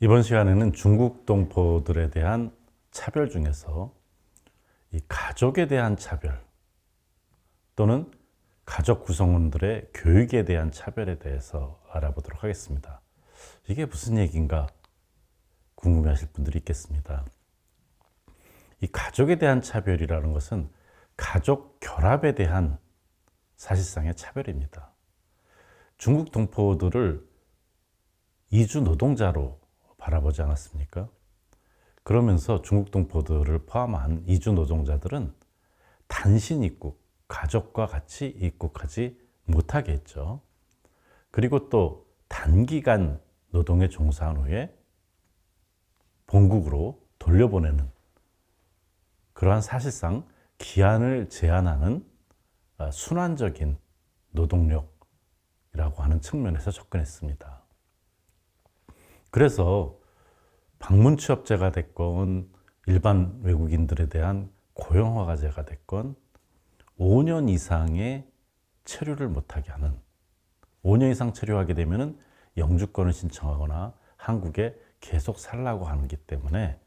이번 시간에는 중국 동포들에 대한 차별 중에서 이 가족에 대한 차별 또는 가족 구성원들의 교육에 대한 차별에 대해서 알아보도록 하겠습니다. 이게 무슨 얘기인가 궁금해하실 분들이 있겠습니다. 이 가족에 대한 차별이라는 것은 가족 결합에 대한 사실상의 차별입니다. 중국 동포들을 이주 노동자로 바라보지 않았습니까? 그러면서 중국 동포들을 포함한 이주 노동자들은 단신 입국, 가족과 같이 입국하지 못하게 했죠. 그리고 또 단기간 노동에 종사한 후에 본국으로 돌려보내는 그러한 사실상 기한을 제한하는 순환적인 노동력이라고 하는 측면에서 접근했습니다. 그래서 방문 취업제가 됐건 일반 외국인들에 대한 고용 허가제가 됐건 5년 이상의 체류를 못하게 하는, 5년 이상 체류하게 되면 영주권을 신청하거나 한국에 계속 살라고 하기 때문에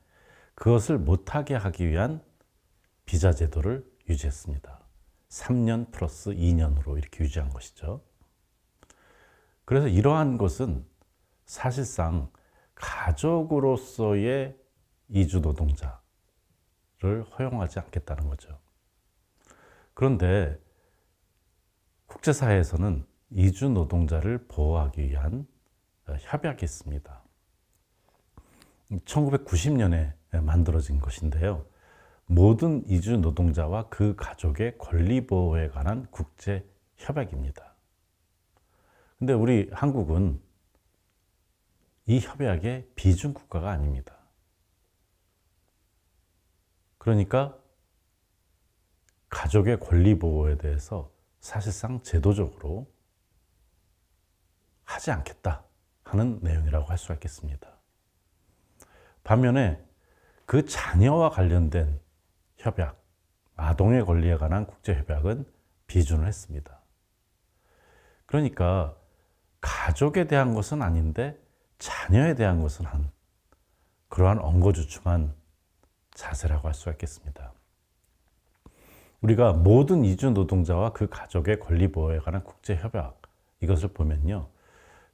그것을 못하게 하기 위한 비자 제도를 유지했습니다. 3년 플러스 2년으로 이렇게 유지한 것이죠. 그래서 이러한 것은 사실상 가족으로서의 이주 노동자를 허용하지 않겠다는 거죠. 그런데 국제사회에서는 이주 노동자를 보호하기 위한 협약이 있습니다. 1990년에 만들어진 것인데요. 모든 이주 노동자와 그 가족의 권리 보호에 관한 국제 협약입니다. 근데 우리 한국은 이 협약의 비준 국가가 아닙니다. 그러니까 가족의 권리 보호에 대해서 사실상 제도적으로 하지 않겠다 하는 내용이라고 할 수가 있겠습니다. 반면에 그 자녀와 관련된 협약, 아동의 권리에 관한 국제협약은 비준을 했습니다. 그러니까 가족에 대한 것은 아닌데 자녀에 대한 것은 한 그러한 엉거주춤한 자세라고 할 수가 있겠습니다. 우리가 모든 이주 노동자와 그 가족의 권리 보호에 관한 국제협약 이것을 보면요.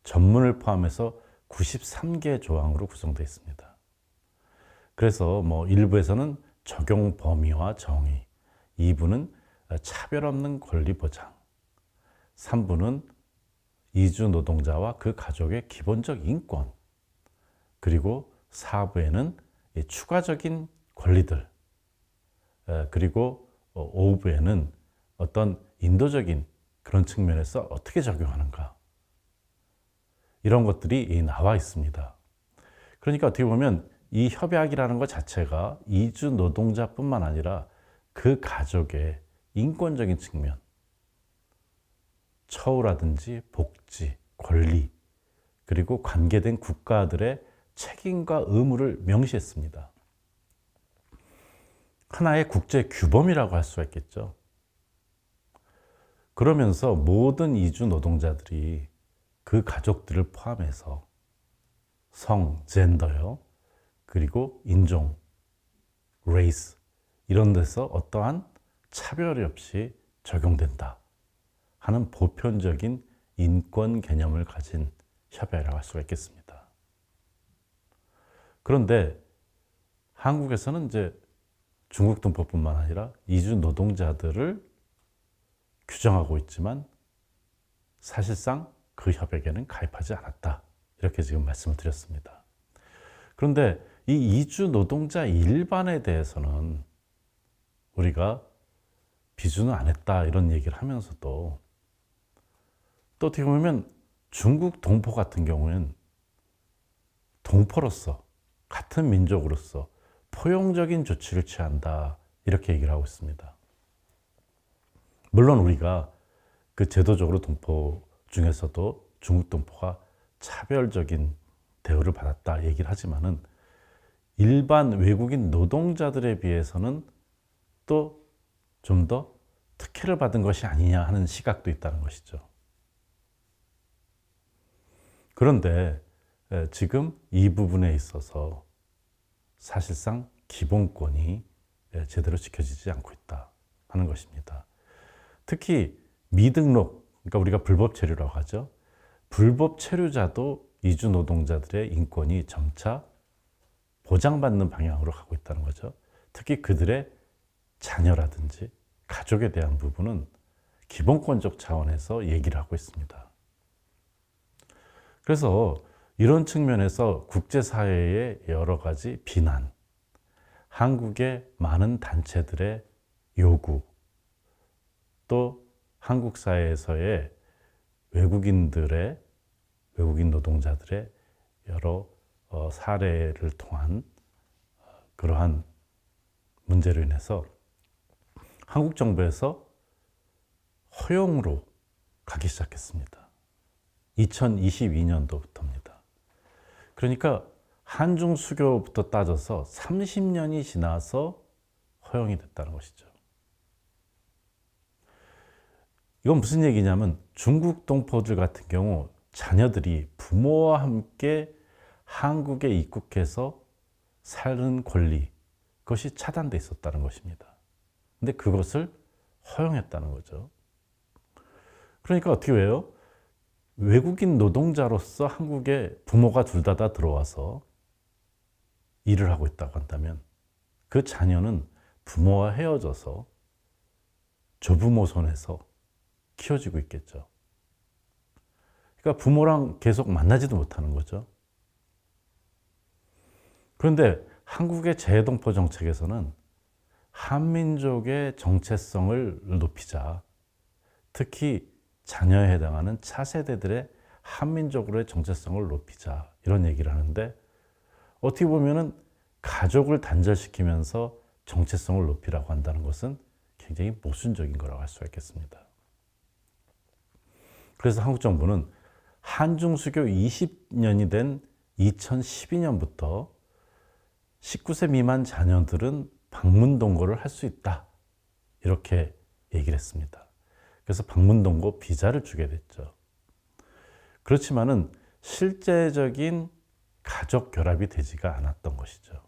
전문을 포함해서 93개 조항으로 구성되어 있습니다. 그래서 일부에서는 적용 범위와 정의, 2부는 차별 없는 권리 보장, 3부는 이주 노동자와 그 가족의 기본적 인권, 그리고 4부에는 추가적인 권리들, 그리고 5부에는 어떤 인도적인 그런 측면에서 어떻게 적용하는가, 이런 것들이 나와 있습니다. 그러니까 어떻게 보면 이 협약이라는 것 자체가 이주 노동자뿐만 아니라 그 가족의 인권적인 측면, 처우라든지 복지, 권리, 그리고 관계된 국가들의 책임과 의무를 명시했습니다. 하나의 국제 규범이라고 할 수가 있겠죠. 그러면서 모든 이주 노동자들이 그 가족들을 포함해서 성, 젠더요, 그리고 인종, 레이스 이런 데서 어떠한 차별이 없이 적용된다 하는 보편적인 인권 개념을 가진 협약이라고 할 수가 있겠습니다. 그런데 한국에서는 이제 중국 동포뿐만 아니라 이주 노동자들을 규정하고 있지만 사실상 그 협약에는 가입하지 않았다. 이렇게 지금 말씀을 드렸습니다. 그런데 이 이주 노동자 일반에 대해서는 우리가 비준을 안 했다 이런 얘기를 하면서도 또 어떻게 보면 중국 동포 같은 경우에는 동포로서 같은 민족으로서 포용적인 조치를 취한다 이렇게 얘기를 하고 있습니다. 물론 우리가 그 제도적으로 동포 중에서도 중국 동포가 차별적인 대우를 받았다 얘기를 하지만은 일반 외국인 노동자들에 비해서는 또 좀 더 특혜를 받은 것이 아니냐 하는 시각도 있다는 것이죠. 그런데 지금 이 부분에 있어서 사실상 기본권이 제대로 지켜지지 않고 있다 하는 것입니다. 특히 미등록, 그러니까 우리가 불법 체류라고 하죠. 불법 체류자도 이주 노동자들의 인권이 점차 보장받는 방향으로 가고 있다는 거죠. 특히 그들의 자녀라든지 가족에 대한 부분은 기본권적 차원에서 얘기를 하고 있습니다. 그래서 이런 측면에서 국제사회의 여러 가지 비난, 한국의 많은 단체들의 요구, 또 한국 사회에서의 외국인 노동자들의 여러 사례를 통한 그러한 문제로 인해서 한국 정부에서 허용으로 가기 시작했습니다. 2022년도부터입니다. 그러니까 한중 수교부터 따져서 30년이 지나서 허용이 됐다는 것이죠. 이건 무슨 얘기냐면 중국 동포들 같은 경우 자녀들이 부모와 함께 한국에 입국해서 사는 권리, 그것이 차단돼 있었다는 것입니다. 근데 그것을 허용했다는 거죠. 그러니까 어떻게 해요? 외국인 노동자로서 한국에 부모가 둘 다 들어와서 일을 하고 있다고 한다면 그 자녀는 부모와 헤어져서 조부모 손에서 키워지고 있겠죠. 그러니까 부모랑 계속 만나지도 못하는 거죠. 그런데 한국의 재동포 정책에서는 한민족의 정체성을 높이자, 특히 자녀에 해당하는 차세대들의 한민족으로의 정체성을 높이자, 이런 얘기를 하는데 어떻게 보면은 가족을 단절시키면서 정체성을 높이라고 한다는 것은 굉장히 모순적인 거라고 할 수가 있겠습니다. 그래서 한국 정부는 한중수교 20년이 된 2012년부터 19세 미만 자녀들은 방문 동거를 할 수 있다, 이렇게 얘기를 했습니다. 그래서 방문 동거 비자를 주게 됐죠. 그렇지만은 실제적인 가족 결합이 되지가 않았던 것이죠.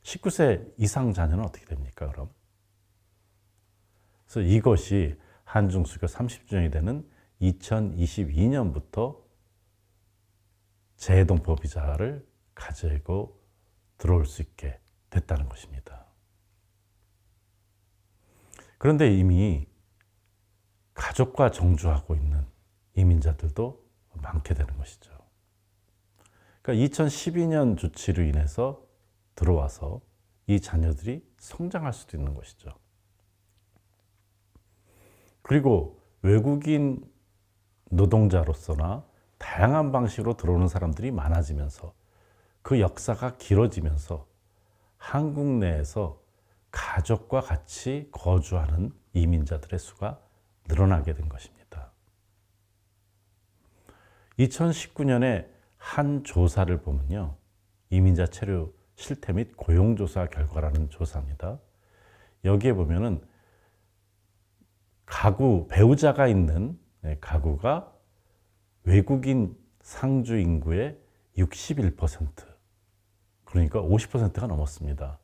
19세 이상 자녀는 어떻게 됩니까, 그럼? 그래서 이것이 한중수교 30주년이 되는 2022년부터 재동포 비자를 가지고 들어올 수 있게 됐다는 것입니다. 그런데 이미 가족과 정주하고 있는 이민자들도 많게 되는 것이죠. 그러니까 2012년 조치로 인해서 들어와서 이 자녀들이 성장할 수도 있는 것이죠. 그리고 외국인 노동자로서나 다양한 방식으로 들어오는 사람들이 많아지면서 그 역사가 길어지면서 한국 내에서 가족과 같이 거주하는 이민자들의 수가 늘어나게 된 것입니다. 2019년에 한 조사를 보면요, 이민자 체류 실태 및 고용조사 결과라는 조사입니다. 여기에 보면은 가구, 배우자가 있는 가구가 외국인 상주 인구의 61%, 그러니까 50%가 넘었습니다.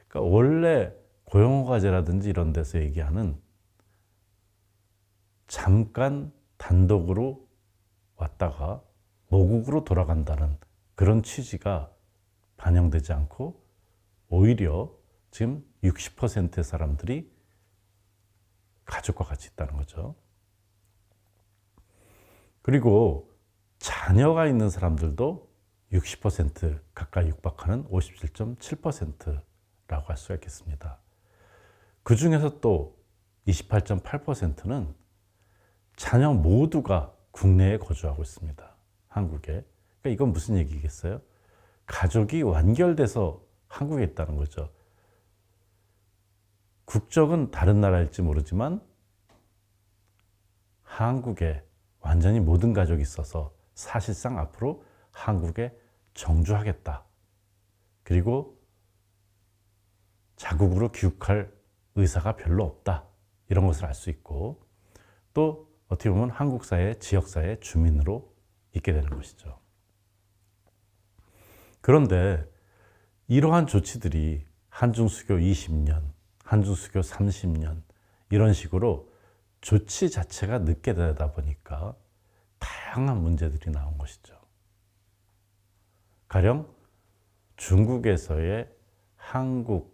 그러니까 원래 고용허가제라든지 이런 데서 얘기하는 잠깐 단독으로 왔다가 모국으로 돌아간다는 그런 취지가 반영되지 않고 오히려 지금 60%의 사람들이 가족과 같이 있다는 거죠. 그리고 자녀가 있는 사람들도 60% 가까이 육박하는 57.7%라고 할 수가 있겠습니다. 그 중에서 또 28.8%는 자녀 모두가 국내에 거주하고 있습니다. 한국에. 그러니까 이건 무슨 얘기겠어요? 가족이 완결돼서 한국에 있다는 거죠. 국적은 다른 나라일지 모르지만 한국에 완전히 모든 가족이 있어서 사실상 앞으로 한국에 정주하겠다. 그리고 자국으로 귀국할 의사가 별로 없다. 이런 것을 알 수 있고, 또 어떻게 보면 한국 사회, 지역 사회 주민으로 있게 되는 것이죠. 그런데 이러한 조치들이 한중수교 20년, 한중수교 30년 이런 식으로 조치 자체가 늦게 되다 보니까 다양한 문제들이 나온 것이죠. 가령 중국에서의 한국으로의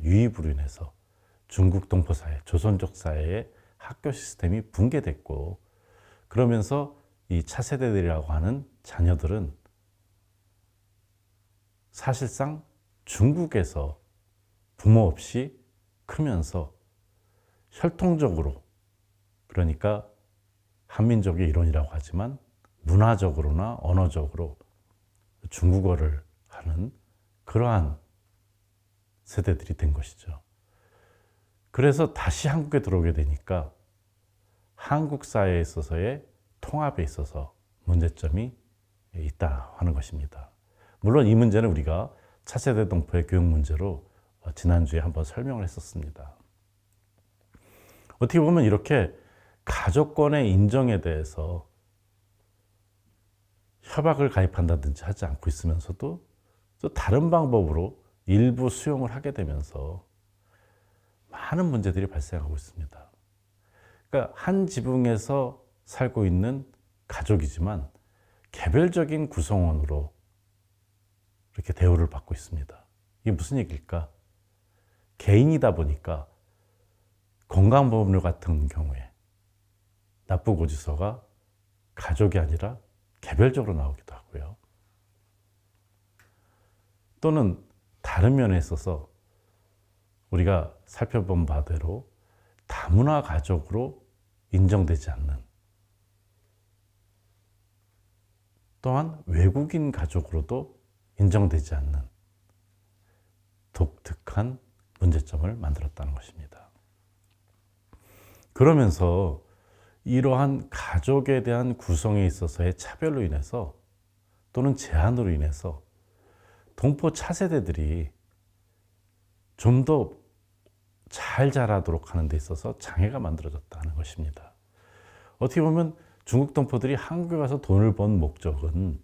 유입으로 인해서 중국 동포 사회, 조선족 사회의 학교 시스템이 붕괴됐고, 그러면서 이 차세대들이라고 하는 자녀들은 사실상 중국에서 부모 없이 크면서 혈통적으로, 그러니까 한민족의 일원이라고 하지만 문화적으로나 언어적으로 중국어를 하는 그러한 세대들이 된 것이죠. 그래서 다시 한국에 들어오게 되니까 한국 사회에 있어서의 통합에 있어서 문제점이 있다 하는 것입니다. 물론 이 문제는 우리가 차세대 동포의 교육 문제로 지난주에 한번 설명을 했었습니다. 어떻게 보면 이렇게 가족권의 인정에 대해서 협약을 가입한다든지 하지 않고 있으면서도 또 다른 방법으로 일부 수용을 하게 되면서 많은 문제들이 발생하고 있습니다. 그러니까 한 지붕에서 살고 있는 가족이지만 개별적인 구성원으로 이렇게 대우를 받고 있습니다. 이게 무슨 얘기일까? 개인이다 보니까 건강보험료 같은 경우에 납부고지서가 가족이 아니라 개별적으로 나오기도 하고요. 또는 다른 면에 있어서 우리가 살펴본 바대로 다문화 가족으로 인정되지 않는, 또한 외국인 가족으로도 인정되지 않는 독특한 문제점을 만들었다는 것입니다. 그러면서 이러한 가족에 대한 구성에 있어서의 차별로 인해서 또는 제한으로 인해서 동포 차세대들이 좀 더 잘 자라도록 하는 데 있어서 장애가 만들어졌다는 것입니다. 어떻게 보면 중국 동포들이 한국에 가서 돈을 번 목적은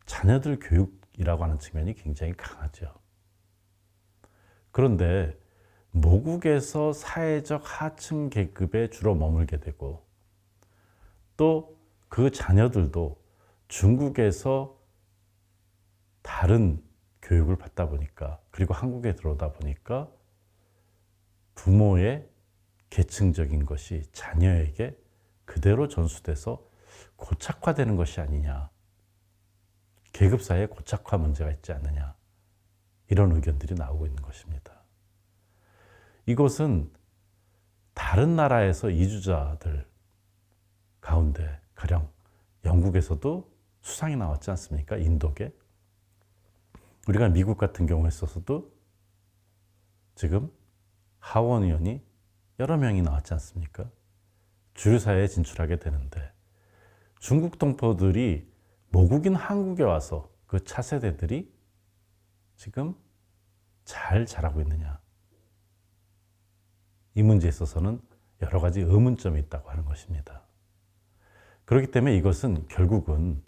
자녀들 교육이라고 하는 측면이 굉장히 강하죠. 그런데 모국에서 사회적 하층 계급에 주로 머물게 되고, 또 그 자녀들도 중국에서 다른 교육을 받다 보니까, 그리고 한국에 들어오다 보니까 부모의 계층적인 것이 자녀에게 그대로 전수돼서 고착화되는 것이 아니냐, 계급사회의 고착화 문제가 있지 않느냐, 이런 의견들이 나오고 있는 것입니다. 이것은 다른 나라에서 이주자들 가운데 가령 영국에서도 수상이 나왔지 않습니까? 인도계. 우리가 미국 같은 경우에 있어서도 지금 하원 의원이 여러 명이 나왔지 않습니까? 주류사회에 진출하게 되는데, 중국 동포들이 모국인 한국에 와서 그 차세대들이 지금 잘 자라고 있느냐, 이 문제에 있어서는 여러 가지 의문점이 있다고 하는 것입니다. 그렇기 때문에 이것은 결국은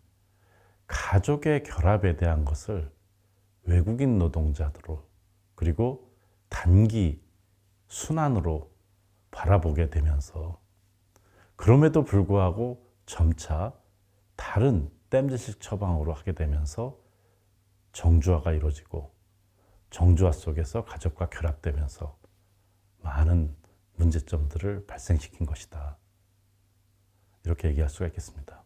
가족의 결합에 대한 것을 외국인 노동자들로, 그리고 단기 순환으로 바라보게 되면서, 그럼에도 불구하고 점차 다른 땜질식 처방으로 하게 되면서 정주화가 이루어지고, 정주화 속에서 가족과 결합되면서 많은 문제점들을 발생시킨 것이다, 이렇게 얘기할 수가 있겠습니다.